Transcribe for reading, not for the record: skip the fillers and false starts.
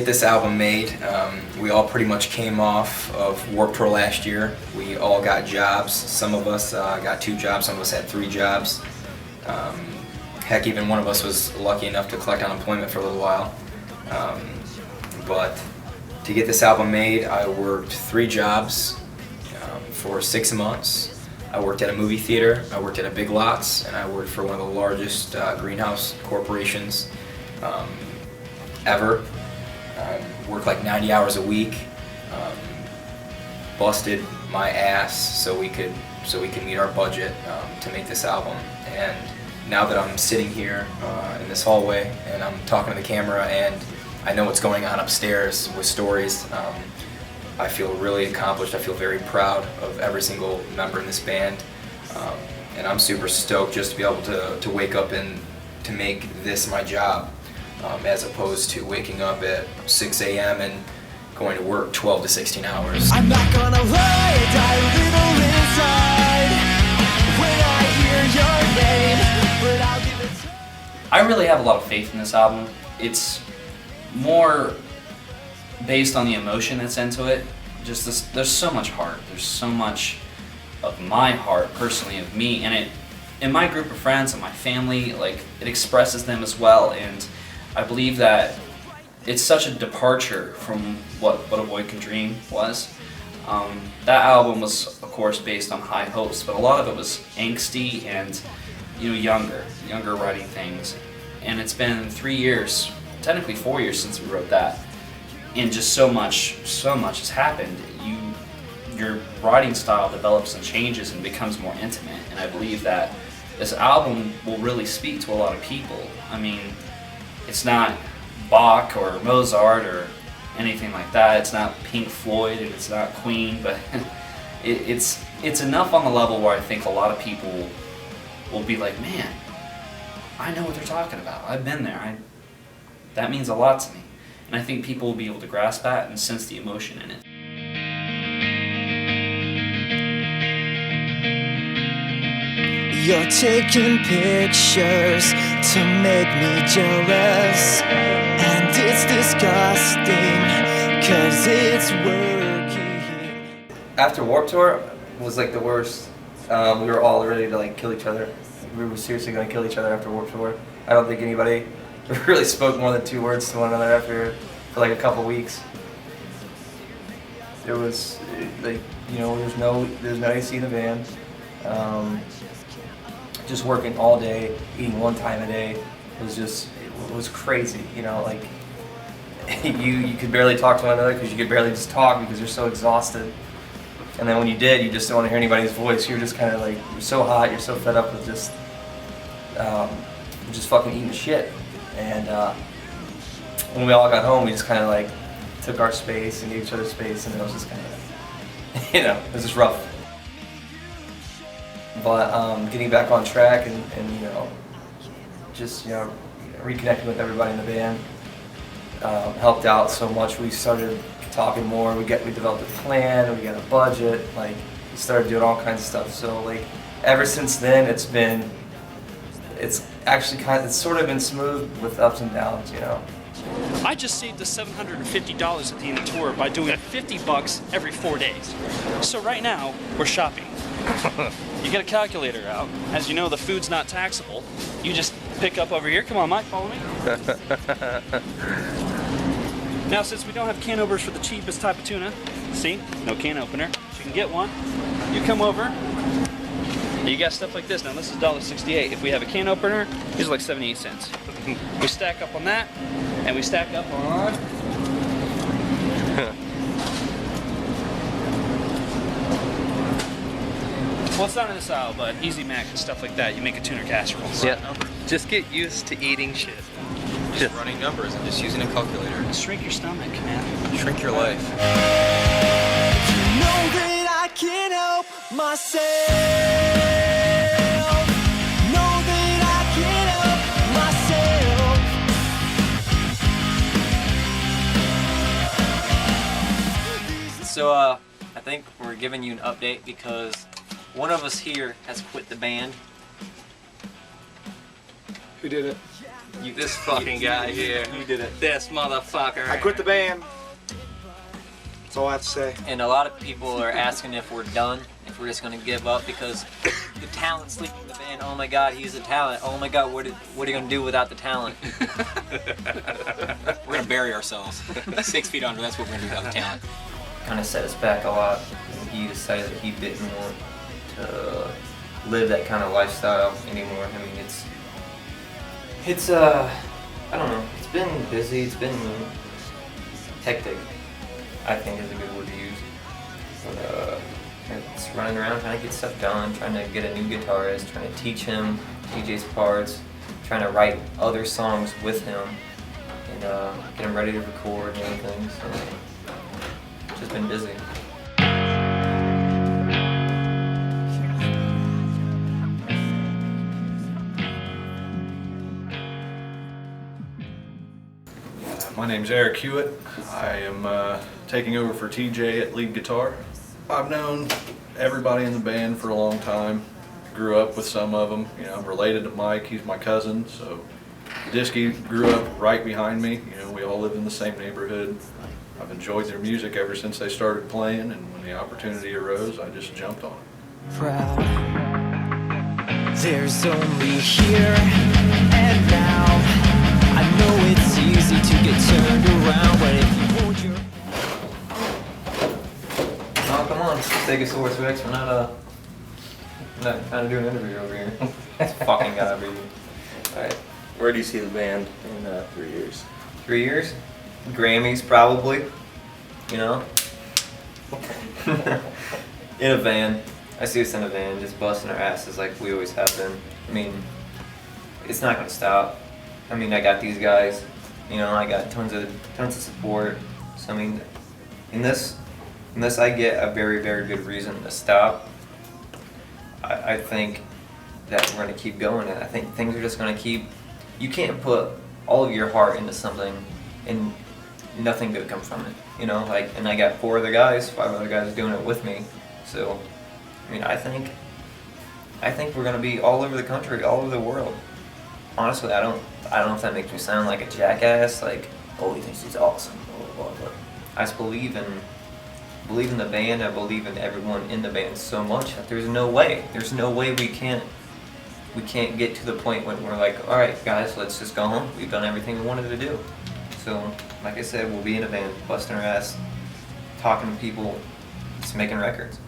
get this album made, we all pretty much came off of Warped Tour last year. We all got jobs. Some of us got 2 jobs, some of us had 3 jobs. Heck, even one of us was lucky enough to collect unemployment for a little while. But to get this album made, I worked 3 jobs for 6 months. I worked at a movie theater, I worked at a Big Lots, and I worked for one of the largest greenhouse corporations ever. Worked like 90 hours a week, busted my ass so we could meet our budget to make this album. And now that I'm sitting here in this hallway and I'm talking to the camera and I know what's going on upstairs with stories, I feel really accomplished. I feel very proud of every single member in this band, and I'm super stoked just to be able to wake up and to make this my job, as opposed to waking up at 6 a.m. and going to work 12 to 16 hours. I'm not gonna lie, I die a little inside when I hear your name, but I'll give it time. I really have a lot of faith in this album. It's more based on the emotion that's into it. Just this, there's so much heart. There's so much of my heart, personally, of me, and it, in my group of friends and my family, like, it expresses them as well. And I believe that it's such a departure from what A Boy Can Dream was. That album was, of course, based on high hopes, but a lot of it was angsty and, younger writing things. And it's been 3 years, technically 4 years since we wrote that. And just so much has happened. Your writing style develops and changes and becomes more intimate. And I believe that this album will really speak to a lot of people. I mean, it's not Bach or Mozart or anything like that. It's not Pink Floyd and it's not Queen, but it's enough on the level where I think a lot of people will be like, man, I know what they're talking about. I've been there. That means a lot to me. And I think people will be able to grasp that and sense the emotion in it. You're taking pictures to make me jealous, and it's disgusting, 'cause it's working. After Warped Tour was like the worst. We were all ready to like kill each other. We were seriously going to kill each other after Warped Tour. I don't think anybody really spoke more than 2 words to one another after for like a couple weeks. It was like, there's no AC in the van. Just working all day, eating 1 time a day. It was crazy. Like you could barely talk to one another because you could barely just talk because you're so exhausted. And then when you did, you just don't want to hear anybody's voice. You're just kind of like, you're so hot, you're so fed up with just fucking eating shit. And when we all got home, we just kind of like took our space and gave each other space, and it was just kind of, it was just rough. But getting back on track and just reconnecting with everybody in the band helped out so much. We started talking more. We developed a plan. We got a budget. Like, we started doing all kinds of stuff. So like ever since then, it's actually it's sort of been smooth with ups and downs. I just saved us $750 at the end of the tour by doing $50 every 4 days. So right now, we're shopping. You get a calculator out. As you know, the food's not taxable. You just pick up over here. Come on, Mike, follow me. Now, since we don't have can openers for the cheapest type of tuna, see, no can opener. So you can get one. You come over. You got stuff like this. Now, this is $1.68. If we have a can opener, these are like 78 cents. We stack up on that, and we stack up on... Well, it's not in this aisle, but Easy Mac and stuff like that. You make a tuna casserole. Yeah. Just get used to eating shit. Just running numbers and just using a calculator. Shrink your stomach, man. Shrink your life. You know that I can't help myself. Know that I can't help myself. So I think we're giving you an update because one of us here has quit the band. Who did it? This fucking guy here. You did it. This motherfucker. I quit the band. That's all I have to say. And a lot of people are asking if we're done, if we're just gonna give up because the talent's leaving the band. Oh my God, he's a talent. Oh my God, what are you gonna do without the talent? We're gonna bury ourselves 6 feet under. That's what we're gonna do without the talent. Kind of set us back a lot. He decided that he didn't want to live that kind of lifestyle anymore. I mean, it's I don't know. It's been busy. It's been hectic, I think is a good word to use. But it's running around trying to get stuff done, trying to get a new guitarist, trying to teach him TJ's parts, trying to write other songs with him, and get him ready to record and everything. So it's just been busy. My name's Eric Hewitt. I am taking over for TJ at lead guitar. I've known everybody in the band for a long time. Grew up with some of them. You know, I'm related to Mike. He's my cousin. So Diskey grew up right behind me. You know, we all live in the same neighborhood. I've enjoyed their music ever since they started playing, and when the opportunity arose, I just jumped on it. Proud. There's only here and now. I know it's easy to get turned around, but if you hold your... Oh, come on, Stegosaurus Rex. We're not trying to do an interview over here. This fucking guy over here. Alright. Where do you see the band in 3 years? 3 years? Grammys, probably. You know? In a van. I see us in a van, just busting our asses like we always have been. I mean, it's not gonna stop. I mean, I got these guys, you know, I got tons of support. So I mean, unless I get a very, very good reason to stop, I think that we're gonna keep going, and I think things are just gonna keep. You can't put all of your heart into something and nothing good comes from it, you know. Like, and I got 5 other guys doing it with me. So, I mean, I think we're gonna be all over the country, all over the world. Honestly, I don't know if that makes me sound like a jackass, like, oh, he thinks he's awesome, blah, blah, blah. I just believe in the band. I believe in everyone in the band so much that there's no way we can't get to the point when we're like, all right, guys, let's just go home. We've done everything we wanted to do. So, like I said, we'll be in a band, busting our ass, talking to people, just making records.